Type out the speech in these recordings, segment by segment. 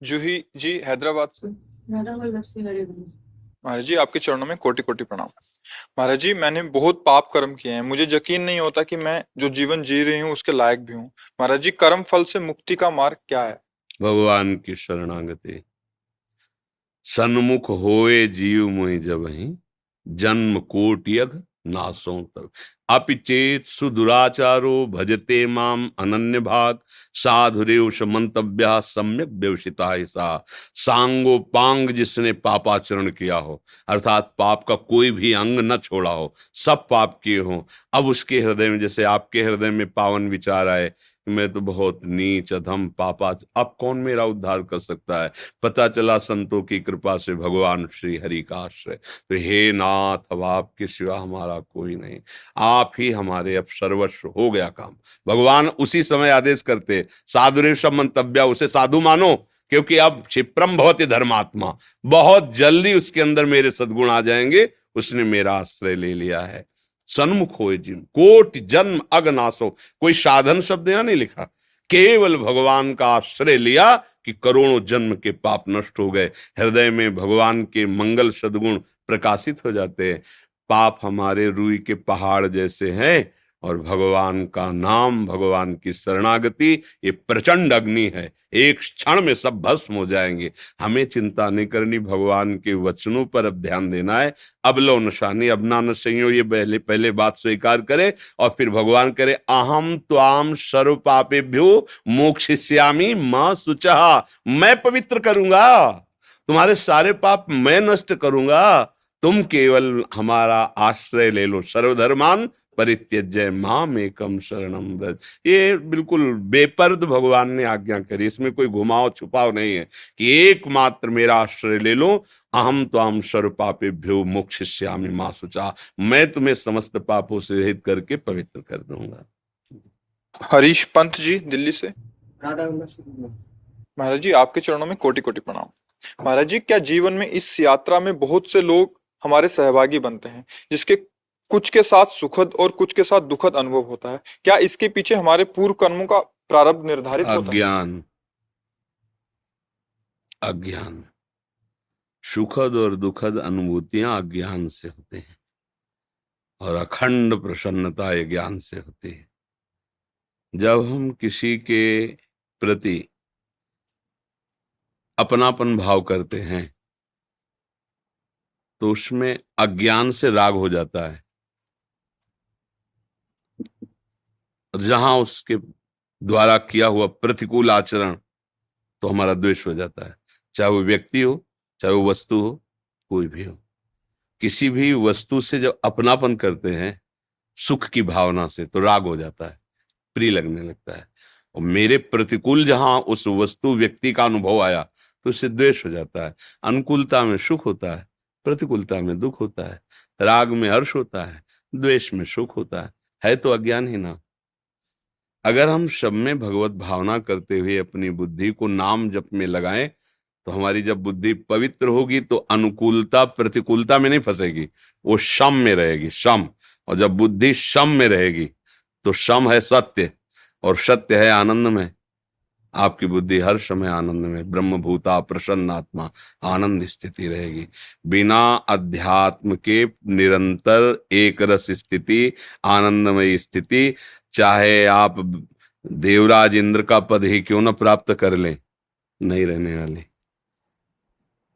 जूही जी हैदराबाद से। महाराज जी आपके चरणों में कोटि कोटि प्रणाम। महाराज जी मैंने बहुत पाप कर्म किए हैं, मुझे यकीन नहीं होता कि मैं जो जीवन जी रही हूँ उसके लायक भी हूँ। महाराज जी कर्म फल से मुक्ति का मार्ग क्या है? भगवान की शरणागति। सन्मुख होए जीव मोहि जबहि, जन्म कोटि यग नासों तब। अपिचेत सुदुराचारो भजते माम अनन्य भाग, साधुरेव समन्तव्या सम्यक व्यवसिता ऐसा। सांगो पांग जिसने पापाचरण किया हो, अर्थात पाप का कोई भी अंग न छोड़ा हो, सब पाप किए हो, अब उसके हृदय में, जैसे आपके हृदय में पावन विचार आए कि मैं तो बहुत नीच अधम पापा, अब कौन मेरा उद्धार कर सकता है? पता चला संतों की कृपा से भगवान श्री हरि का आश्रय। तो हे नाथ, अब आपके सिवा हमारा कोई नहीं, आप ही हमारे, अब सर्वस्व हो गया काम। भगवान उसी समय आदेश करते, साधुरेव मंतव्या, उसे साधु मानो, क्योंकि अब क्षिप्रम भवति धर्मात्मा, बहुत जल्दी उसके अंदर मेरे सद्गुण आ जाएंगे, उसने मेरा आश्रय ले लिया है। सन्मुख होए जिन कोटि जन्म अगनासो, कोई साधन शब्द यहां नहीं लिखा, केवल भगवान का आश्रय लिया कि करोड़ों जन्म के पाप नष्ट हो गए। हृदय में भगवान के मंगल सद्गुण प्रकाशित हो जाते हैं। पाप हमारे रुई के पहाड़ जैसे हैं, और भगवान का नाम, भगवान की शरणागति, ये प्रचंड अग्नि है, एक क्षण में सब भस्म हो जाएंगे। हमें चिंता नहीं करनी, भगवान के वचनों पर अब ध्यान देना है। अब लो नशानी अब ना नशइयो, ये पहले पहले बात स्वीकार करे, और फिर भगवान करे, अहम त्वाम सर्व पापेभ्यो मोक्षयिष्यामि मां शुचः, मैं पवित्र करूंगा, तुम्हारे सारे पाप मैं नष्ट करूंगा, तुम केवल हमारा आश्रय ले लो। सर्वधर्मान परित्यज्य माम एकम शरणम व्रज। ये बिल्कुल बेपर्द भगवान ने आज्ञा करी, इसमें कोई घुमाव छुपाव नहीं है कि एकमात्र मेरा आश्रय ले लो। अहम त्वाम सर्व पापेभ्यो मोक्षयिष्यामि मां शुचः, मैं तुम्हें समस्त पापों से रहित करके पवित्र कर दूंगा। हरीश पंत जी दिल्ली से। महाराज जी आपके चरणों में कोटि कोटि प्रणाम। महाराज जी क्या जीवन में इस यात्रा में बहुत से लोग हमारे सहभागी बनते हैं, जिसके कुछ के साथ सुखद और कुछ के साथ दुखद अनुभव होता है, क्या इसके पीछे हमारे पूर्व कर्मों का प्रारब्ध निर्धारित होता है? अज्ञान, अज्ञान, सुखद और दुखद अनुभूतियां अज्ञान से होते हैं, और अखंड प्रसन्नता ये ज्ञान से होती है। जब हम किसी के प्रति अपनापन भाव करते हैं तो उसमें अज्ञान से राग हो जाता है, और जहां उसके द्वारा किया हुआ प्रतिकूल आचरण तो हमारा द्वेष हो जाता है। चाहे वो व्यक्ति हो, चाहे वो वस्तु हो, कोई भी हो। किसी भी वस्तु से जब अपनापन करते हैं सुख की भावना से, तो राग हो जाता है, प्रिय लगने लगता है। और मेरे प्रतिकूल जहां उस वस्तु व्यक्ति का अनुभव आया तो उससे द्वेष हो जाता है। अनुकूलता में सुख होता है, प्रतिकूलता में दुख होता है, राग में हर्ष होता है, द्वेष में सुख होता है तो अज्ञान ही ना। अगर हम सब में भगवत भावना करते हुए अपनी बुद्धि को नाम जप में लगाएं, तो हमारी जब बुद्धि पवित्र होगी तो अनुकूलता प्रतिकूलता में नहीं फंसेगी, वो सम में रहेगी, सम। और जब बुद्धि सम में रहेगी तो सम है सत्य, और सत्य है आनंद में। आपकी बुद्धि हर समय आनंद में, ब्रह्मभूता प्रसन्नात्मा, आनंद स्थिति रहेगी। बिना अध्यात्म के निरंतर एक रस स्थिति, आनंदमय स्थिति, चाहे आप देवराज इंद्र का पद ही क्यों न प्राप्त कर लें, नहीं रहने वाली।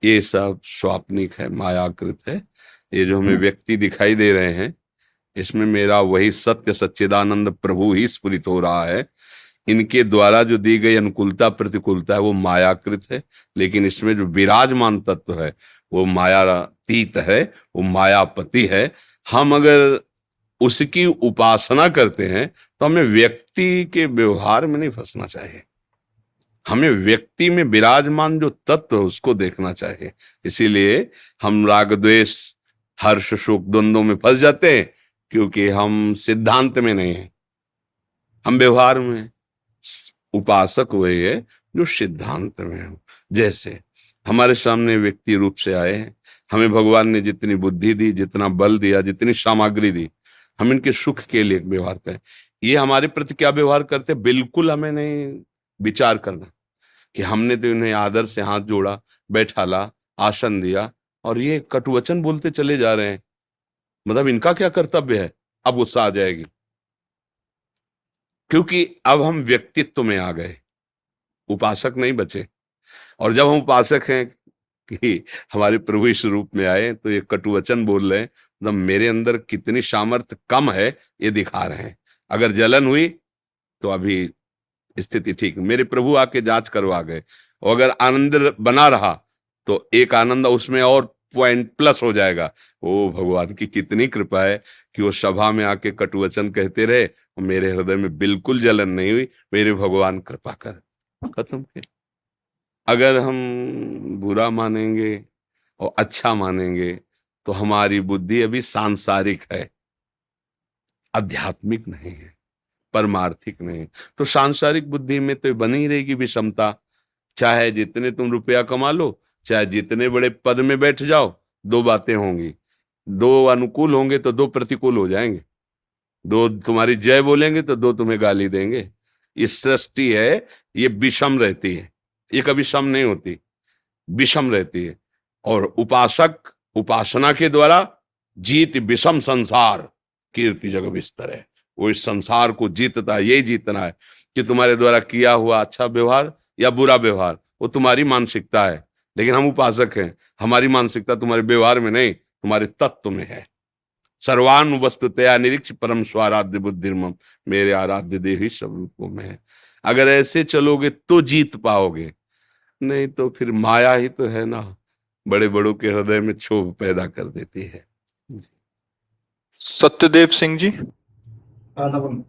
ये सब स्वाप्निक है, मायाकृत है। ये जो हमें व्यक्ति दिखाई दे रहे हैं, इसमें मेरा वही सत्य सच्चिदानंद प्रभु ही स्फुरित हो रहा है। इनके द्वारा जो दी गई अनुकूलता प्रतिकूलता है वो मायाकृत है, लेकिन इसमें जो विराजमान तत्व है वो मायातीत है, वो मायापति है। हम अगर उसकी उपासना करते हैं तो हमें व्यक्ति के व्यवहार में नहीं फंसना चाहिए, हमें व्यक्ति में विराजमान जो तत्व है उसको देखना चाहिए। इसीलिए हम राग द्वेष हर्ष शोक द्वंद्वों में फंस जाते हैं, क्योंकि हम सिद्धांत में नहीं है, हम व्यवहार में हैं। उपासक वही है जो सिद्धांत में हो। जैसे हमारे सामने व्यक्ति रूप से आए हैं, हमें भगवान ने जितनी बुद्धि दी, जितना बल दिया, जितनी सामग्री दी, हम इनके सुख के लिए व्यवहार करें। ये हमारे प्रति क्या व्यवहार करते, बिल्कुल हमें नहीं विचार करना। कि हमने तो इन्हें आदर से हाथ जोड़ा, बैठाला, आसन दिया, और ये कटुवचन बोलते चले जा रहे हैं। मतलब इनका क्या कर्तव्य है? अब गुस्सा आ जाएगी, क्योंकि अब हम व्यक्तित्व में आ गए, उपासक नहीं बचे। और जब हम उपासक हैं कि हमारे प्रभु इस रूप में आए, तो ये कटुवचन बोल रहे हैं, मतलब मेरे अंदर कितनी सामर्थ्य कम है ये दिखा रहे हैं। अगर जलन हुई तो अभी स्थिति ठीक, मेरे प्रभु आके जांच करवा गए। और अगर आनंद बना रहा तो एक आनंद उसमें और पॉइंट प्लस हो जाएगा। ओ भगवान की कितनी कृपा है कि वो सभा में आके कटुवचन कहते रहे और मेरे हृदय में बिल्कुल जलन नहीं हुई। मेरे भगवान कृपा कर, खत्म किया। अगर हम बुरा मानेंगे और अच्छा मानेंगे तो हमारी बुद्धि अभी सांसारिक है, आध्यात्मिक नहीं है, परमार्थिक नहीं है। तो सांसारिक बुद्धि में तो बनी रहेगी विषमता। चाहे जितने तुम रुपया कमा लो, चाहे जितने बड़े पद में बैठ जाओ, दो बातें होंगी। दो अनुकूल होंगे तो दो प्रतिकूल हो जाएंगे। दो तुम्हारी जय बोलेंगे तो दो तुम्हें गाली देंगे। ये सृष्टि है, ये विषम रहती है, ये कभी सम नहीं होती, विषम रहती है। और उपासक उपासना के द्वारा जीत विषम संसार कीर्ति जग विस्तर है। वो इस संसार को जीतता है। यही जीतना है कि तुम्हारे द्वारा किया हुआ अच्छा व्यवहार या बुरा व्यवहार, वो तुम्हारी मानसिकता है। लेकिन हम उपासक हैं, हमारी मानसिकता तुम्हारे व्यवहार में नहीं, तुम्हारे तत्व में है। सर्वान वस्तुतया निरीक्ष परम स्वाराध्य बुद्धिर्मम, मेरे आराध्य देही सब रूपों में है। अगर ऐसे चलोगे तो जीत पाओगे, नहीं तो फिर माया ही तो है ना, बड़े बड़ों के हृदय में क्षोभ पैदा कर देती है। सत्यदेव सिंह जी। आदाब।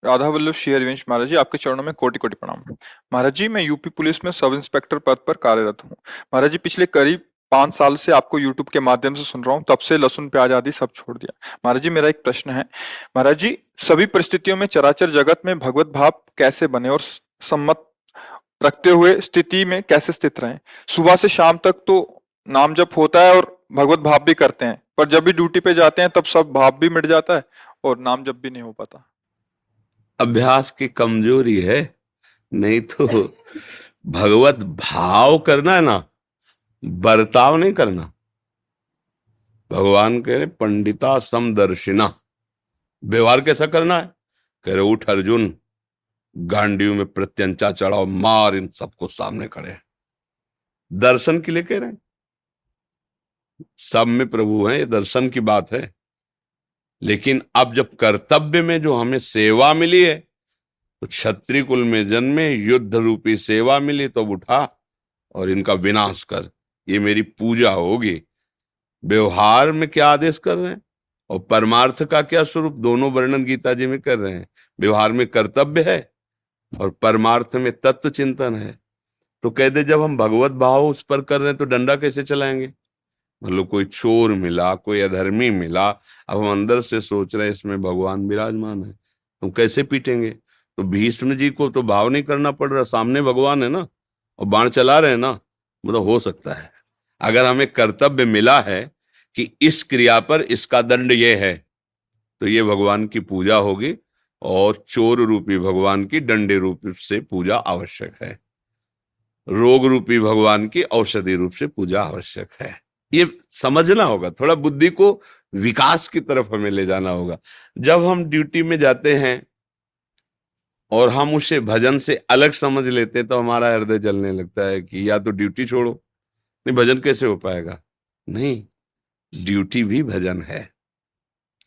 राधा वल्लभ श्री हरिवंश महाराज जी, आपके चरणों में कोटि कोटि प्रणाम। महाराज जी, मैं यूपी पुलिस में सब इंस्पेक्टर पद पर कार्यरत हूँ। महाराज जी, पिछले करीब 5 साल से आपको यूट्यूब के माध्यम से सुन रहा हूँ, तब से लहसुन प्याज आदि सब छोड़ दिया। महाराज जी, मेरा एक प्रश्न है। महाराज जी, सभी परिस्थितियों में चराचर जगत में भगवत भाव कैसे बने और सम्मत रखते हुए स्थिति में कैसे स्थित रहें? सुबह से शाम तक तो नाम जप होता है और भगवत भाव भी करते हैं, पर जब भी ड्यूटी पे जाते हैं तब सब भाव भी मिट जाता है और नाम जप भी नहीं हो पाता। अभ्यास की कमजोरी है, नहीं तो भगवत भाव करना है ना, बर्ताव नहीं करना। भगवान कह रहे पंडिता समदर्शिना, व्यवहार कैसा करना है? कह रहे उठ अर्जुन, गांडीव में प्रत्यंचा चढ़ाओ, मार इन सबको सामने खड़े। दर्शन के लिए कह रहे हैं, सब में प्रभु है, ये दर्शन की बात है। लेकिन अब जब कर्तव्य में जो हमें सेवा मिली है, तो क्षत्रिय कुल में जन्मे, युद्ध रूपी सेवा मिली, तो उठा और इनका विनाश कर, ये मेरी पूजा होगी। व्यवहार में क्या आदेश कर रहे हैं और परमार्थ का क्या स्वरूप, दोनों वर्णन गीता जी में कर रहे हैं। व्यवहार में कर्तव्य है और परमार्थ में तत्व चिंतन है। तो कह दे जब हम भगवत भाव उस पर कर रहे हैं तो डंडा कैसे चलाएंगे? मतलब कोई चोर मिला, कोई अधर्मी मिला, अब हम अंदर से सोच रहे हैं इसमें भगवान विराजमान है, तो कैसे पीटेंगे? तो भीष्म जी को तो भाव नहीं करना पड़ रहा, सामने भगवान है ना, और बाण चला रहे हैं ना, मतलब हो सकता है। अगर हमें कर्तव्य मिला है कि इस क्रिया पर इसका दंड ये है, तो ये भगवान की पूजा होगी, और चोर रूपी भगवान की डंडे रूप से पूजा आवश्यक है, रोग रूपी भगवान की औषधि रूप से पूजा आवश्यक है। ये समझना होगा, थोड़ा बुद्धि को विकास की तरफ हमें ले जाना होगा। जब हम ड्यूटी में जाते हैं और हम उसे भजन से अलग समझ लेते हैं, तो हमारा हृदय जलने लगता है कि या तो ड्यूटी छोड़ो, नहीं भजन कैसे हो पाएगा? नहीं, ड्यूटी भी भजन है।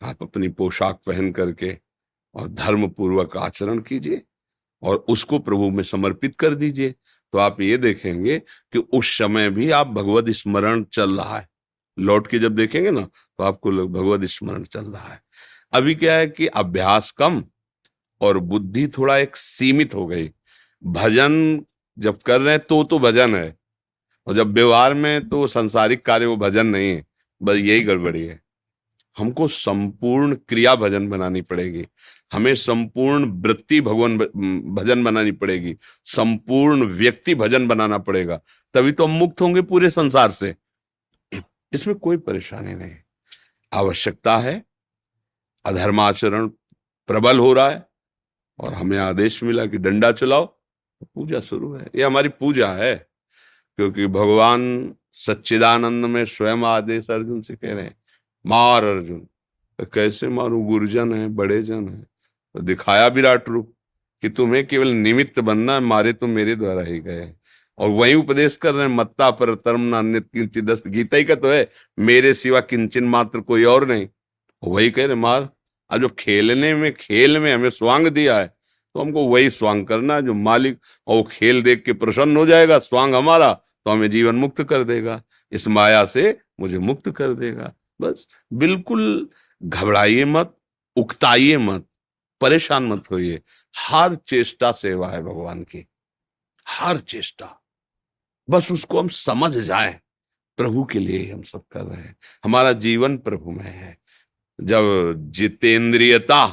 आप अपनी पोशाक पहन करके और धर्म पूर्वक आचरण कीजिए और उसको प्रभु में समर्पित कर दीजिए, तो आप ये देखेंगे कि उस समय भी आप भगवत स्मरण चल रहा है। लौट के जब देखेंगे ना, तो आपको भगवत स्मरण चल रहा है। अभी क्या है कि अभ्यास कम और बुद्धि थोड़ा एक सीमित हो गई। भजन जब कर रहे हैं तो भजन है, और जब व्यवहार में तो संसारिक कार्य वो भजन नहीं है। बस यही गड़बड़ी है। हमको संपूर्ण क्रिया भजन बनानी पड़ेगी, हमें संपूर्ण वृत्ति भगवान भजन बनानी पड़ेगी, संपूर्ण व्यक्ति भजन बनाना पड़ेगा, तभी तो हम मुक्त होंगे पूरे संसार से। इसमें कोई परेशानी नहीं। आवश्यकता है, अधर्माचरण प्रबल हो रहा है और हमें आदेश मिला कि डंडा चलाओ, पूजा शुरू है, ये हमारी पूजा है, क्योंकि भगवान सच्चिदानंद में स्वयं आदेश अर्जुन से कह रहे हैं, मार अर्जुन। तो कैसे मारूं, गुरुजन है, बड़े जन है। तो दिखाया विराट रूप कि तुम्हें केवल निमित्त बनना है, मारे तो मेरे द्वारा ही गए। और वही उपदेश कर रहे हैं, मत्ता परतरम नान्यत् किंचित् अस्ति, गीता ही का तो है, मेरे सिवा किंचन मात्र कोई और नहीं। वही कह रहे मार। और जो खेल में हमें स्वांग दिया है, तो हमको वही स्वांग करना है जो मालिक, और वो खेल देख के प्रसन्न हो जाएगा, स्वांग हमारा, तो हमें जीवन मुक्त कर देगा, इस माया से मुझे मुक्त कर देगा। बस बिल्कुल घबराइए मत, उकताइए मत, परेशान मत होइए। हर चेष्टा सेवा है भगवान की, हर चेष्टा। बस उसको हम समझ जाए, प्रभु के लिए ही हम सब कर रहे हैं, हमारा जीवन प्रभु में है। जब जितेंद्रियता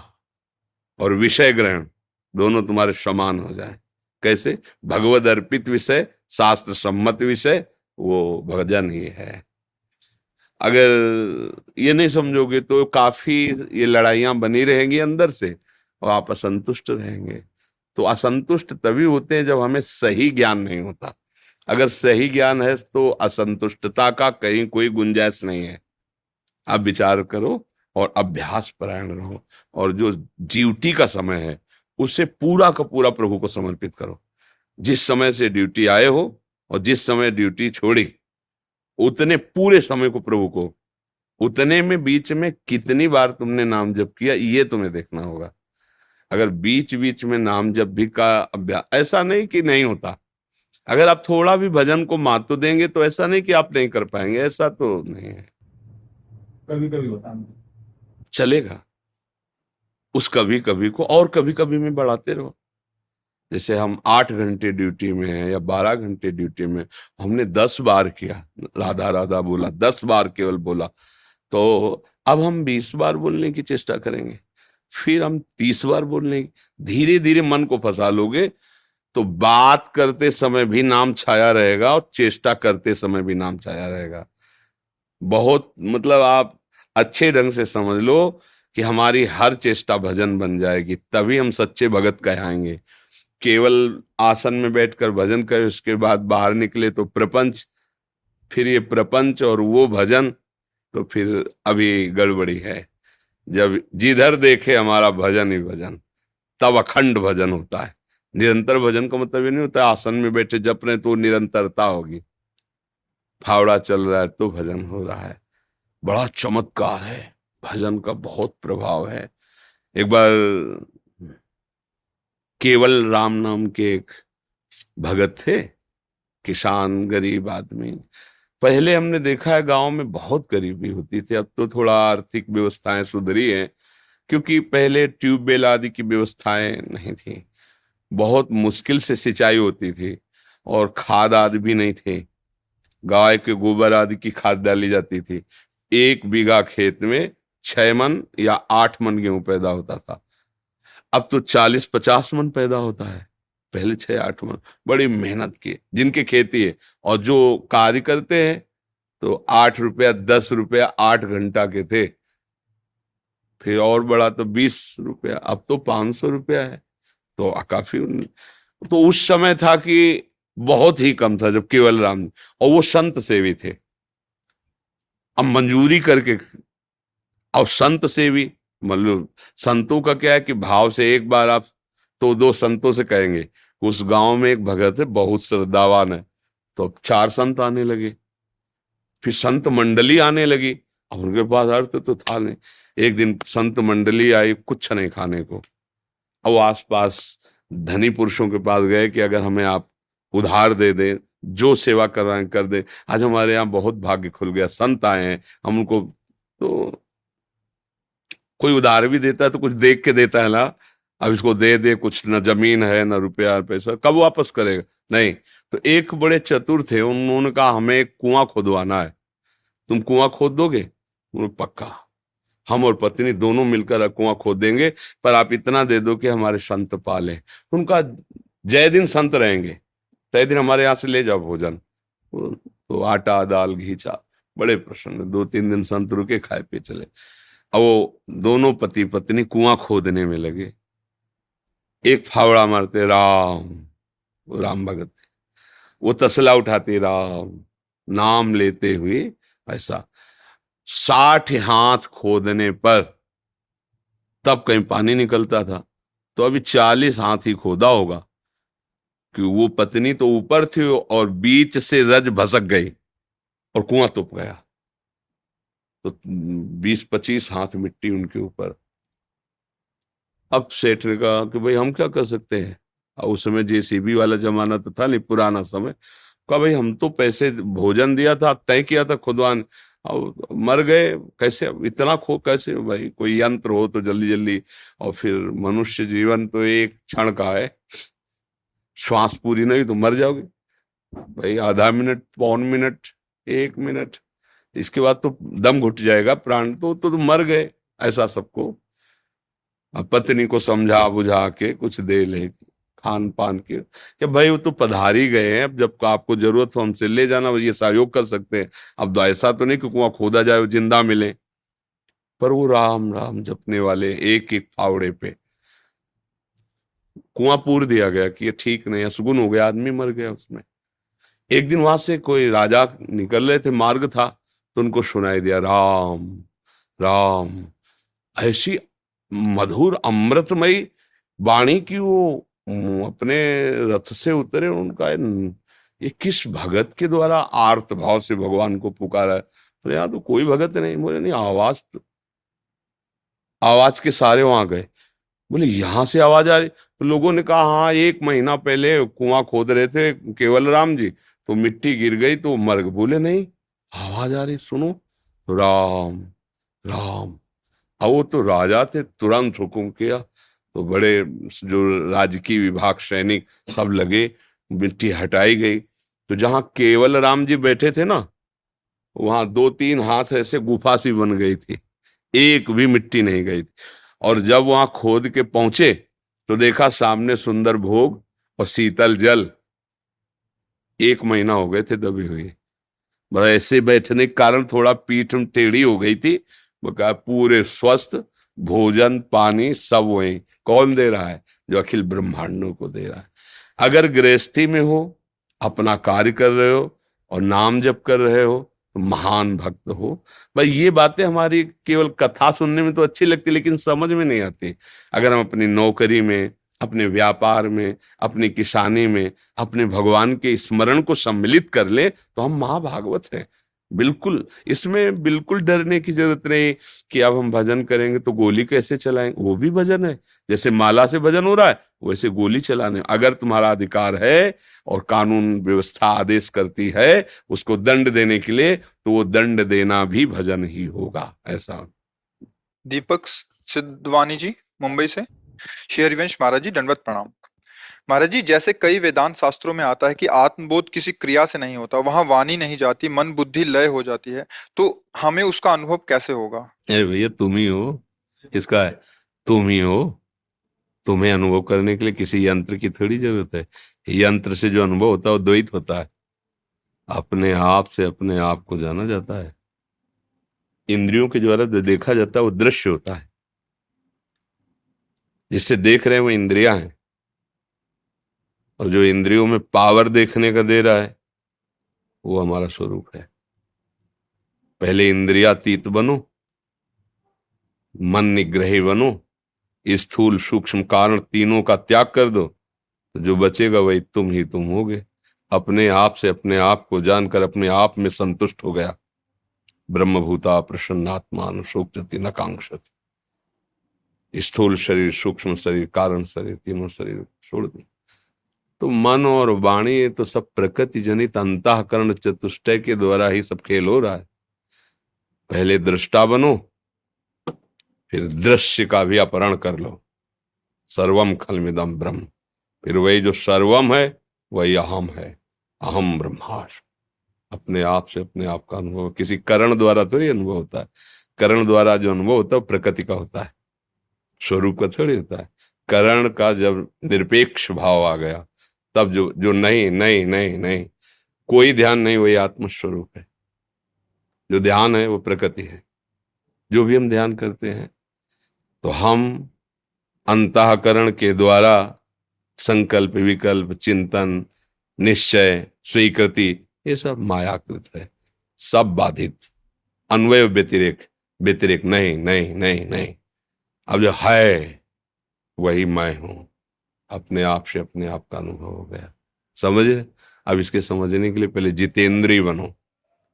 और विषय ग्रहण दोनों तुम्हारे समान हो जाए, कैसे, भगवद अर्पित विषय, शास्त्र सम्मत विषय, वो भजन ही है। अगर ये नहीं समझोगे तो काफी ये लड़ाइयां बनी रहेंगी अंदर से, और आप असंतुष्ट रहेंगे। तो असंतुष्ट तभी होते हैं जब हमें सही ज्ञान नहीं होता। अगर सही ज्ञान है तो असंतुष्टता का कहीं कोई गुंजाइश नहीं है। आप विचार करो और अभ्यास परायण रहो, और जो ड्यूटी का समय है उसे पूरा का पूरा प्रभु को समर्पित करो। जिस समय से ड्यूटी आए हो और जिस समय ड्यूटी छोड़ी, उतने पूरे समय को प्रभु को, उतने में बीच में कितनी बार तुमने नाम जप किया, ये तुम्हें देखना होगा। अगर बीच बीच में नाम जप भी का अभ्यास, ऐसा नहीं कि नहीं होता, अगर आप थोड़ा भी भजन को मात तो देंगे तो ऐसा नहीं कि आप नहीं कर पाएंगे, ऐसा तो नहीं है, कभी कभी होता है। चलेगा। उस कभी कभी को और कभी कभी में बढ़ाते रहो। जैसे हम 8 घंटे ड्यूटी में हैं या 12 घंटे ड्यूटी में, हमने 10 बार किया, राधा राधा बोला, 10 बार केवल बोला, तो अब हम 20 बार बोलने की चेष्टा करेंगे, फिर हम 30 बार बोलने की। धीरे धीरे मन को फंसा लोगे तो बात करते समय भी नाम छाया रहेगा और चेष्टा करते समय भी नाम छाया रहेगा। बहुत मतलब आप अच्छे ढंग से समझ लो कि हमारी हर चेष्टा भजन बन जाएगी, तभी हम सच्चे भगत कहलाएंगे। केवल आसन में बैठकर भजन करे, उसके बाद बाहर निकले तो प्रपंच, फिर ये प्रपंच और वो भजन, तो फिर अभी गड़बड़ी है। जब जिधर देखे हमारा भजन ही भजन, तब अखंड भजन होता है। निरंतर भजन का मतलब ये नहीं होता आसन में बैठे जप रहे तो निरंतरता होगी। फावड़ा चल रहा है तो भजन हो रहा है। बड़ा चमत्कार है, भजन का बहुत प्रभाव है। एक बार केवल राम नाम के एक भगत थे, किसान, गरीब आदमी। पहले हमने देखा है गांव में बहुत गरीबी होती थी, अब तो थोड़ा आर्थिक व्यवस्थाएं सुधरी हैं, क्योंकि पहले ट्यूबवेल आदि की व्यवस्थाएं नहीं थी, बहुत मुश्किल से सिंचाई होती थी, और खाद आदि भी नहीं थे। गाय के गोबर आदि की खाद डाली जाती थी। 1 बीघा खेत में 6 मन या 8 मन गेहूं पैदा होता था, अब तो 40-50 मन पैदा होता है। पहले 6-8 मन। बड़ी मेहनत की जिनकी खेती है, और जो कार्य करते हैं तो 8 रुपया 10 रुपया 8 घंटा के थे, फिर और बड़ा तो 20 रुपया, अब तो 500 रुपया है। तो काफी तो उस समय था कि बहुत ही कम था जब केवल राम, और वो संत सेवी थे। अब मंजूरी करके, और संत सेवी मतलब संतों का क्या है कि भाव से एक बार आप तो 2 संतों से कहेंगे। उस गांव में एक भगत है बहुत श्रद्धावान है, तो अब 4 संत आने लगे, फिर संत मंडली आने लगी। अब उनके पास अर्थ तो था नहीं। एक दिन संत मंडली आई, कुछ नहीं खाने को। अब वो आसपास धनी पुरुषों के पास गए कि अगर हमें आप उधार दे दें, जो सेवा कर रहे हैं कर दे, आज हमारे यहाँ बहुत भाग्य खुल गया, संत आए हैं, हम उनको, तो कोई उधार भी देता है तो कुछ देख के देता है ना। अब इसको दे दे, कुछ न जमीन है न रुपया पैसा, कब वापस करेगा, नहीं। तो एक बड़े चतुर थे, उन्होंने कहा हमें कुआं खोदवाना है, तुम कुआं खोद दोगे? उन्होंने पक्का, हम और पत्नी दोनों मिलकर कुआं खोद देंगे, पर आप इतना दे दो कि हमारे संत पाले। उनका जय दिन संत रहेंगे, तय दिन हमारे यहाँ से ले जाओ भोजन। तो आटा दाल घी चा, बड़े प्रसन्न। 2-3 दिन संत रुके, खाए पे चले। अब वो दोनों पति पत्नी कुआं खोदने में लगे। एक फावड़ा मारते राम, वो राम भगत थे। वो तसला उठाते राम नाम लेते हुए, ऐसा 60 हाथ खोदने पर तब कहीं पानी निकलता था। तो अभी 40 हाथ ही खोदा होगा कि वो पत्नी तो ऊपर थी और बीच से रज भसक गई और कुआं तुप गया। तो 20-25 हाथ मिट्टी उनके ऊपर। अब सेठ ने कहा कि भाई हम क्या कर सकते हैं, और उस समय जेसीबी वाला जमाना तो था नहीं, पुराना समय। कहा भाई हम तो पैसे भोजन दिया था, तय किया था खुदवान, और मर गए कैसे, अब इतना खो कैसे भाई, कोई यंत्र हो तो जल्दी जल्दी। और फिर मनुष्य जीवन तो एक क्षण का है, श्वास पूरी नहीं तो मर जाओगे भाई, आधा मिनट, पौन मिनट, 1 मिनट, इसके बाद तो दम घुट जाएगा, प्राण तो मर गए। ऐसा सबको। अब पत्नी को समझा बुझा के कुछ दे ले खान पान के, कि भाई वो तो पधारी गए हैं, अब जब आपको जरूरत हो हमसे ले जाना, ये सहयोग कर सकते हैं। अब तो ऐसा तो नहीं कि कुआं खोदा जाए वो जिंदा मिले। पर वो राम राम जपने वाले एक एक फावड़े पे कुआं पूर दिया गया कि ये ठीक नहीं, असगुन हो गया, आदमी मर गया उसमें। एक दिन वहां से कोई राजा निकल रहे थे, मार्ग था, तो उनको सुनाई दिया राम राम। ऐसी मधुर अमृतमयी वाणी की वो अपने रथ से उतरे, उनका ये किस भगत के द्वारा आर्त भाव से भगवान को पुकारा है। तो यहाँ तो कोई भगत नहीं। बोले नहीं, आवाज के सारे वहां गए। बोले यहां से आवाज आ रही। तो लोगों ने कहा हाँ, 1 महीना पहले कुआं खोद रहे थे केवल राम जी, तो मिट्टी गिर गई तो मर गए। बोले नहीं, आवाज आ रही, सुनो। तो राम राम। अब वो तो राजा थे, तुरंत हुक्म किया। तो बड़े जो राजकीय विभाग सैनिक सब लगे, मिट्टी हटाई गई। तो जहां केवल राम जी बैठे थे ना, वहां 2-3 हाथ ऐसे गुफा सी बन गई थी, एक भी मिट्टी नहीं गई थी। और जब वहां खोद के पहुंचे तो देखा सामने सुंदर भोग और शीतल जल। 1 महीना हो गए थे दबे हुए। बस ऐसे बैठने के कारण थोड़ा पीठ टेढ़ी हो गई थी। वो कहा पूरे स्वस्थ, भोजन पानी सब वही। कौन दे रहा है? जो अखिल ब्रह्मांडों को दे रहा है। अगर गृहस्थी में हो, अपना कार्य कर रहे हो और नाम जप कर रहे हो, तो महान भक्त हो। भाई ये बातें हमारी केवल कथा सुनने में तो अच्छी लगती, लेकिन समझ में नहीं आती। अगर हम अपनी नौकरी में, अपने व्यापार में, अपनी किसानी में अपने भगवान के स्मरण को सम्मिलित कर ले, तो हम महाभागवत हैं। बिल्कुल, इसमें बिल्कुल डरने की जरूरत नहीं कि अब हम भजन करेंगे तो गोली कैसे चलाएंगे। वो भी भजन है, जैसे माला से भजन हो रहा है वैसे गोली चलाने। अगर तुम्हारा अधिकार है और कानून व्यवस्था आदेश करती है उसको दंड देने के लिए, तो वो दंड देना भी भजन ही होगा। ऐसा। दीपक सिद्धवानी जी, मुंबई से। श्री हरिवंश महाराज जी, दंडवत प्रणाम। महाराज जी, जैसे कई वेदांत शास्त्रों में आता है कि आत्मबोध किसी क्रिया से नहीं होता, वहां वाणी नहीं जाती, मन बुद्धि लय हो जाती है, तो हमें उसका अनुभव कैसे होगा? अरे भैया तुम ही हो, इसका है, तुम ही हो। तुम्हें अनुभव करने के लिए किसी यंत्र की थोड़ी जरूरत है। यंत्र से जो अनुभव होता है वो द्वैत होता है, अपने आप से अपने आप को जाना जाता है। इंद्रियों के द्वारा जो देखा जाता है वो दृश्य होता है, जिससे देख रहे हैं वो इंद्रियां हैं। और जो इंद्रियों में पावर देखने का दे रहा है वो हमारा स्वरूप है। पहले इंद्रियातीत बनो, मन निग्रही बनो, स्थूल सूक्ष्म कारण तीनों का त्याग कर दो, तो जो बचेगा वही तुम ही तुम होगे। अपने आप से अपने आप को जानकर अपने आप में संतुष्ट हो गया। ब्रह्मभूता प्रसन्नात्मा शोचति न कांक्षति। स्थूल शरीर, सूक्ष्म शरीर, कारण शरीर, तीनों शरीर छोड़ दो। तो मन और वाणी तो सब प्रकृति जनित अंतःकरण चतुष्टय के द्वारा ही सब खेल हो रहा है। पहले दृष्टा बनो, फिर दृश्य का भी अपहरण कर लो। सर्वम खलमिदम ब्रह्म, फिर वही जो सर्वम है वही अहम है। अहम ब्रह्मास्मि। अपने आप से अपने आप का अनुभव किसी करण द्वारा थोड़ी अनुभव होता है। करण द्वारा जो अनुभव होता है वो प्रकृति का होता है, स्वरूप का थोड़ी होता है। करण का जब निरपेक्ष भाव आ गया, तब जो जो नहीं नहीं नहीं नहीं, कोई ध्यान नहीं, वही आत्मस्वरूप है। जो ध्यान है वो प्रकृति है। जो भी हम ध्यान करते हैं तो हम अंतःकरण के द्वारा संकल्प, विकल्प, चिंतन, निश्चय, स्वीकृति, ये सब मायाकृत है, सब बाधित। अन्वय व्यतिरेक, व्यतिरेक नहीं नहीं नहीं नहीं। अब जो है वही मैं हूं, अपने आप से अपने आप का अनुभव हो गया। समझ रहे? अब इसके समझने के लिए पहले जितेंद्रीय बनो,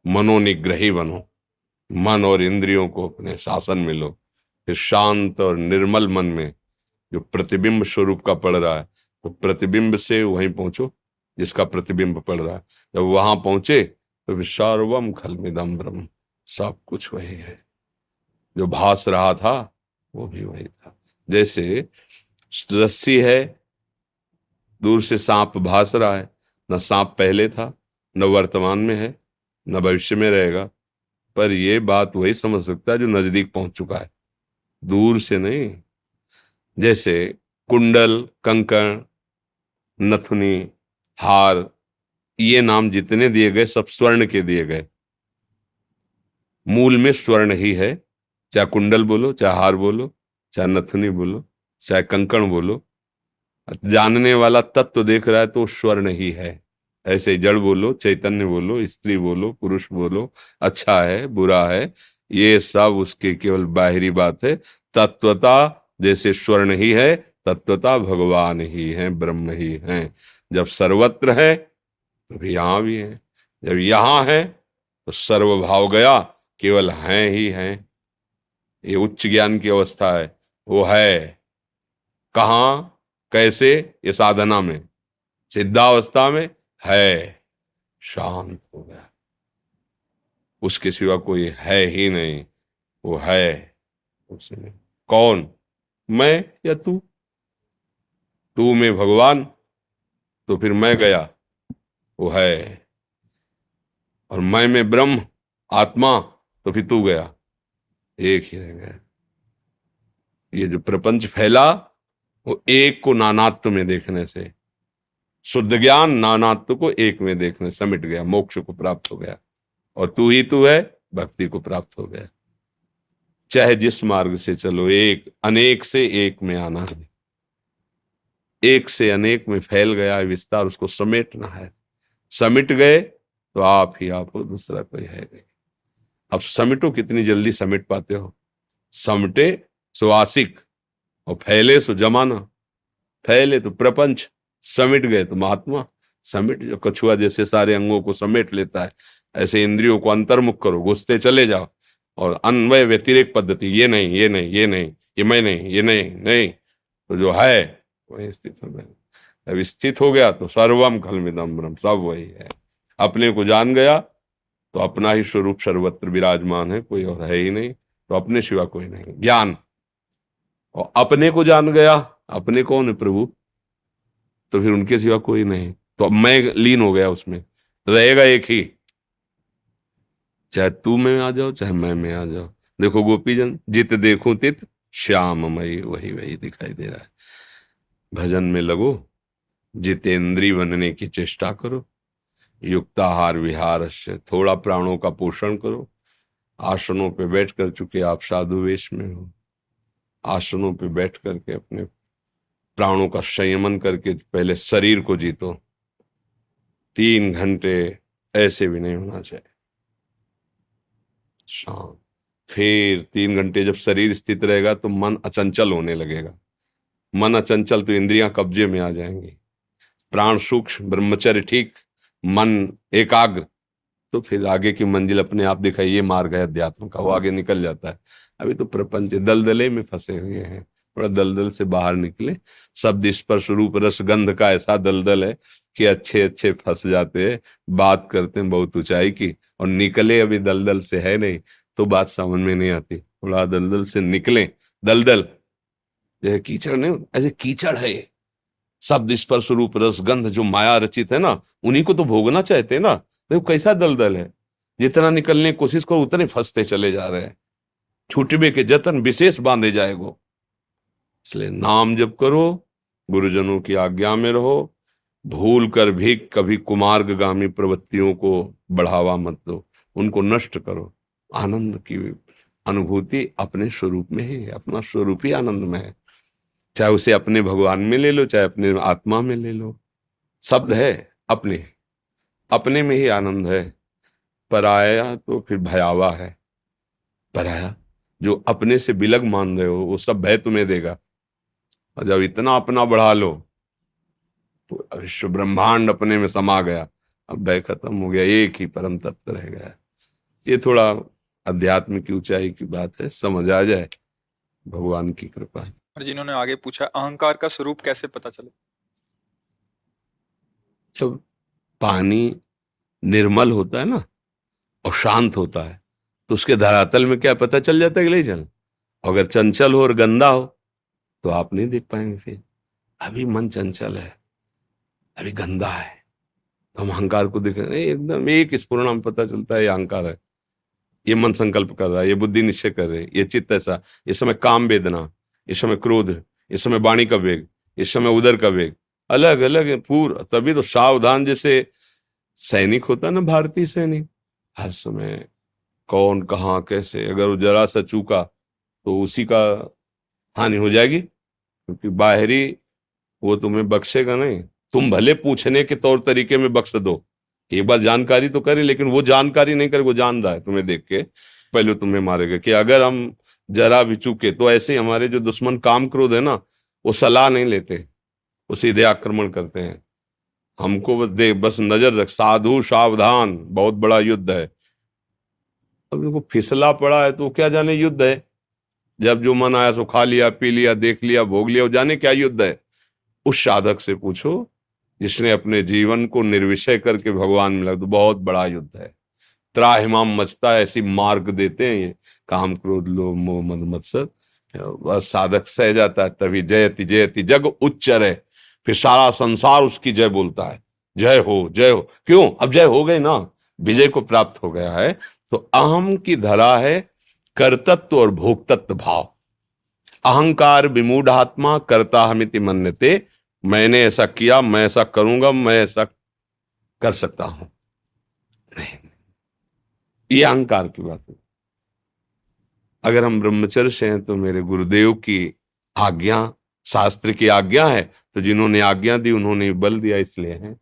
मनोनिग्रही बनो, मन और इंद्रियों को अपने शासन में लो। फिर शांत और निर्मल मन में जो प्रतिबिंब स्वरूप का पड़ रहा है, तो प्रतिबिंब से वहीं पहुंचो जिसका प्रतिबिंब पड़ रहा है। जब वहां पहुंचे तो फिर सर्वम खलमिदम ब्रह्म, सब कुछ वही है। जो भास रहा था वो भी वही था। जैसे रस्सी है, दूर से सांप भास रहा है, न सांप पहले था, न वर्तमान में है, न भविष्य में रहेगा। पर ये बात वही समझ सकता है जो नजदीक पहुंच चुका है, दूर से नहीं। जैसे कुंडल, कंकण, नथुनी, हार, ये नाम जितने दिए गए सब स्वर्ण के दिए गए। मूल में स्वर्ण ही है, चाहे कुंडल बोलो, चाहे हार बोलो, चाहे नथुनी बोलो, चाहे कंकण बोलो। जानने वाला तत्व देख रहा है तो स्वर्ण ही है। ऐसे जड़ बोलो, चैतन्य बोलो, स्त्री बोलो, पुरुष बोलो, अच्छा है, बुरा है, ये सब उसके केवल बाहरी बात है। तत्वता जैसे स्वर्ण ही है, तत्वता भगवान ही है, ब्रह्म ही है। जब सर्वत्र है तो यहां भी है, जब यहां है तो सर्वभाव गया, केवल हैं ही हैं। ये उच्च ज्ञान की अवस्था है। वो है कहाँ, कैसे? ये साधना में। सिद्धावस्था में है, शांत हो गया, उसके सिवा कोई है ही नहीं। वो है उसमें। कौन? मैं या तू? तू में भगवान, तो फिर मैं गया, वो है। और मैं में ब्रह्म आत्मा, तो फिर तू गया, एक ही रह गया। ये जो प्रपंच फैला वो एक को नानात्व में देखने से, शुद्ध ज्ञान नानात्व को एक में देखने समिट गया, मोक्ष को प्राप्त हो गया। और तू ही तू है, भक्ति को प्राप्त हो गया। चाहे जिस मार्ग से चलो, एक अनेक से एक में आना है, एक से अनेक में फैल गया है विस्तार, उसको समेटना है। समिट गए तो आप ही आप हो, दूसरा कोई है नहीं। अब समिटो, कितनी जल्दी समिट पाते हो? समटे सो आशिक और फैले सो जमाना। फैले तो प्रपंच, समिट गए तो महात्मा। समिट, जो कछुआ जैसे सारे अंगों को समेट लेता है, ऐसे इंद्रियों को अंतर्मुख करो, घुसते चले जाओ। और अन्वय व्यतिरेक पद्धति, ये नहीं, ये नहीं, ये नहीं, ये मैं नहीं, ये नहीं नहीं, तो जो है वही स्थित हो गया। अब स्थित हो गया तो सर्वम खलमिदम ब्रह्म, सब वही है। अपने को जान गया तो अपना ही स्वरूप सर्वत्र विराजमान है, कोई और है ही नहीं। तो अपने सिवा कोई नहीं, ज्ञान। और अपने को जान गया, अपने कौन है? प्रभु। तो फिर उनके सिवा कोई नहीं, तो अब मैं लीन हो गया उसमें, रहेगा एक ही। चाहे तू में आ जाओ, चाहे मैं में आ जाओ। देखो गोपीजन, जित देखूं तित श्याममयी, वही वही दिखाई दे रहा है। भजन में लगो, जितेंद्री बनने की चेष्टा करो, युक्ताहार विहार से थोड़ा प्राणों का पोषण करो। आसनों पे बैठ कर, चुके आप साधु वेश में हो, आसनों पे बैठ करके अपने प्राणों का संयमन करके पहले शरीर को जीतो। 3 घंटे ऐसे भी नहीं होना चाहिए शांत। फिर 3 घंटे जब शरीर स्थित रहेगा तो मन अचंचल होने लगेगा। मन अचंचल तो इंद्रियां कब्जे में आ जाएंगी। प्राण सूक्ष्म, ब्रह्मचर्य ठीक, मन एकाग्र, तो फिर आगे की मंजिल अपने आप दिखाई। ये मार्ग है अध्यात्म का, वो आगे निकल जाता है। अभी तो प्रपंच दलदले में फंसे हुए हैं, थोड़ा दलदल से बाहर निकले। शब्द स्पर्श रूप रस गंध का ऐसा दलदल है कि अच्छे अच्छे फंस जाते हैं, बात करते हैं बहुत ऊंचाई की, और निकले अभी दलदल से है नहीं तो बात समझ में नहीं आती। थोड़ा दलदल से निकले। दलदल जैसे कीचड़ नहीं, ऐसे कीचड़ है। शब्द स्पर्श रूप रस गंध जो माया रचित है ना, उन्हीं को तो भोगना चाहते हैं ना। देखो कैसा दलदल है, जितना निकलने की कोशिश करो उतने फंसते चले जा रहे हैं। छूटबे के जतन विशेष बांधे जाएगो। इसलिए नाम जप करो, गुरुजनों की आज्ञा में रहो, भूल कर भी कभी कुमार्गगामी प्रवृत्तियों को बढ़ावा मत दो, उनको नष्ट करो। आनंद की अनुभूति अपने स्वरूप में ही है, अपना स्वरूप ही आनंद में है। चाहे उसे अपने भगवान में ले लो, चाहे अपने आत्मा में ले लो। शब्द है अपने, अपने में ही आनंद है। पराया तो फिर भयावह है। पराया जो अपने से बिलग मान रहे हो, वो सब भय तुम्हें देगा। और जब इतना अपना बढ़ा लो तो विश्व ब्रह्मांड अपने में समा गया, अब भय खत्म हो गया, एक ही परम तत्व रह गया। ये थोड़ा अध्यात्म की ऊंचाई की बात है, समझ आ जाए, भगवान की कृपा है। और जिन्होंने आगे पूछा अहंकार का स्वरूप कैसे पता चले? जब पानी निर्मल होता है ना और शांत होता है तो उसके धरातल में क्या पता चल जाता है कि नहीं चल। अगर चंचल हो और गंदा हो तो आप नहीं देख पाएंगे। फिर अभी मन चंचल है, अभी गंदा है, तो हम अहंकार को देखें, एकदम एक स्फुरण में पता चलता है ये अहंकार है। ये मन संकल्प कर रहा है, ये बुद्धि निश्चय कर रही है, ये चित्त ऐसा, इस समय काम वेदना, इस समय क्रोध, इस समय वाणी का वेग, इस समय उदर का वेग, अलग अलग है पूरा। तभी तो सावधान, जैसे सैनिक होता है ना, भारतीय सैनिक, हर समय कौन कहाँ कैसे, अगर वो जरा सा चूका तो उसी का हानि हो जाएगी, क्योंकि बाहरी वो तुम्हें बख्शेगा नहीं। तुम भले पूछने के तौर तरीके में बख्श दो, एक बार जानकारी तो करे, लेकिन वो जानकारी नहीं करे, वो जान रहा है तुम्हें देख के, पहले तुम्हें मारेगा। कि अगर हम जरा भी चूके तो ऐसे ही हमारे जो दुश्मन काम क्रोध है ना, वो सलाह नहीं लेते, वो सीधे आक्रमण करते हैं। हमको बस नजर रख, साधु सावधान, बहुत बड़ा युद्ध है। अब देखो फिसला पड़ा है तो क्या जाने युद्ध है, जब जो मन आया सो खा लिया, पी लिया, देख लिया, भोग लिया, वो जाने क्या युद्ध है। उस साधक से पूछो जिसने अपने जीवन को निर्विषय करके भगवान में लगा, तो बहुत बड़ा युद्ध है। त्राहिमाम मचता है, ऐसी मार्ग देते हैं ये काम क्रोध लोभ मोह मद मत्सर। बस साधक सह जाता है, तभी जयति जयति जग उच्चर है, फिर सारा संसार उसकी जय बोलता है, जय हो जय हो। क्यों? अब जय हो गई ना, विजय को प्राप्त हो गया है। तो अहम की धरा है कर्तत्व और भोक्तत्व भाव। अहंकार विमूढ़ात्मा कर्ता हमिति मन्यते, मैंने ऐसा किया, मैं ऐसा करूंगा, मैं ऐसा कर सकता हूं, नहीं, ये अहंकार की बात है। अगर हम ब्रह्मचर्य से हैं तो मेरे गुरुदेव की आज्ञा, शास्त्र की आज्ञा है, तो जिन्होंने आज्ञा दी उन्होंने बल दिया, इसलिए है।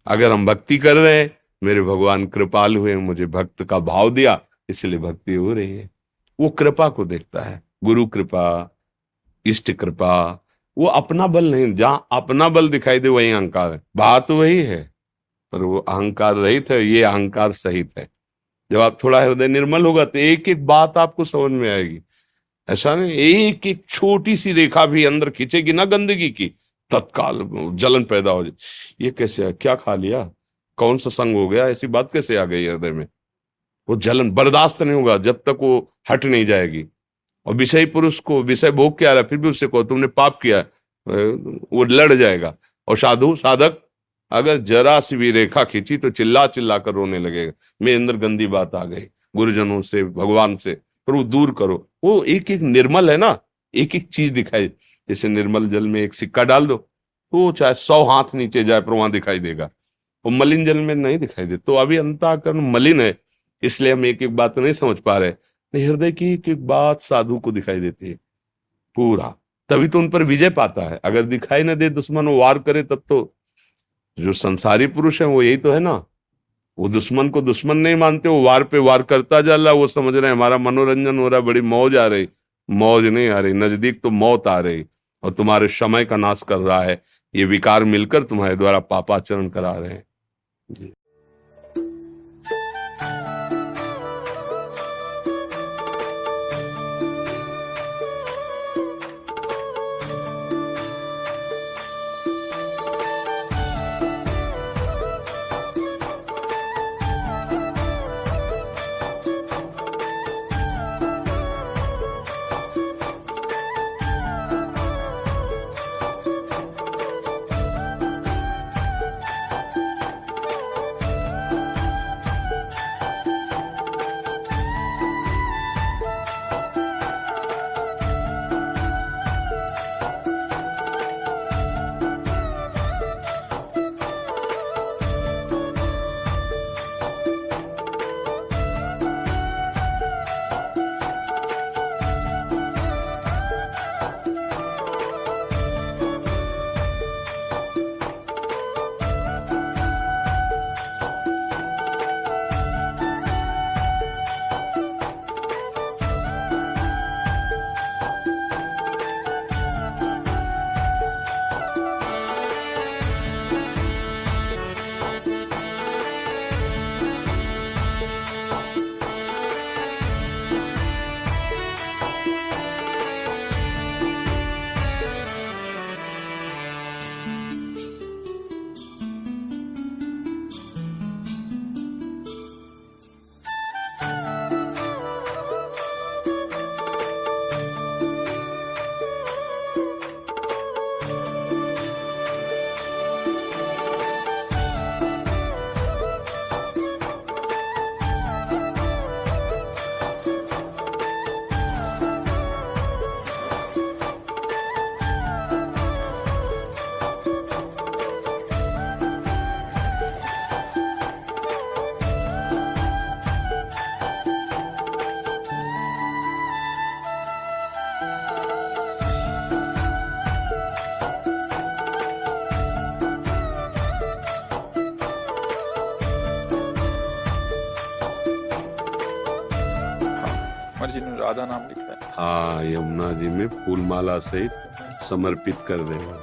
अगर हम भक्ति कर रहे हैं, मेरे भगवान कृपालु हुए, मुझे भक्त का भाव दिया, इसलिए भक्ति हो रही है। वो कृपा को देखता है, गुरु कृपा, इष्ट कृपा। वो अपना बल नहीं, जहां अपना बल दिखाई दे वही अहंकार है। बात वही है, पर वो अहंकार रहित है, ये अहंकार सहित है। जब आप थोड़ा हृदय निर्मल होगा तो एक एक बात आपको समझ में आएगी। ऐसा नहीं एक एक छोटी सी रेखा भी अंदर खींचेगी ना गंदगी की, तत्काल जलन पैदा हो जाए। ये कैसे है, क्या खा लिया, कौन सा संग हो गया, ऐसी बात कैसे आ गई हृदय में। वो जलन बर्दाश्त नहीं होगा जब तक वो हट नहीं जाएगी। और विषय पुरुष को विषय भोग के आ रहा है, फिर भी उससे कहो तुमने पाप किया, वो लड़ जाएगा। और साधु साधक अगर जरा सी भी रेखा खींची तो चिल्ला चिल्ला कर रोने लगेगा, मेरे अंदर गंदी बात आ गई, गुरुजनों से, भगवान से, पर वो दूर करो। वो एक एक निर्मल है ना, एक एक चीज दिखाई। जैसे निर्मल जल में एक सिक्का डाल दो तो वो चाहे 100 हाथ नीचे जाए पर वहां दिखाई देगा, वो मलिन जल में नहीं दिखाई दे। तो अभी अंतःकरण मलिन है, इसलिए हम एक एक बात नहीं समझ पा रहे। हृदय की एक एक बात साधु को दिखाई देती है पूरा, तभी तो उन पर विजय पाता है। अगर दिखाई न दे, दुश्मन वो वार करे, तब तो जो संसारी पुरुष है वो यही तो है ना, वो दुश्मन को दुश्मन नहीं मानते, वो वार पे वार करता जा रहा, वो समझ रहे हैं हमारा मनोरंजन हो रहा है, बड़ी मौज आ रही। मौज नहीं आ रही, नजदीक तो मौत आ रही, और तुम्हारे समय का नाश कर रहा है। ये विकार मिलकर तुम्हारे द्वारा पापाचरण करा रहे हैं जी। और जिन्होंने राधा नाम लिखा है। हाँ, यमुना जी में फूलमाला सहित समर्पित कर रहे हो।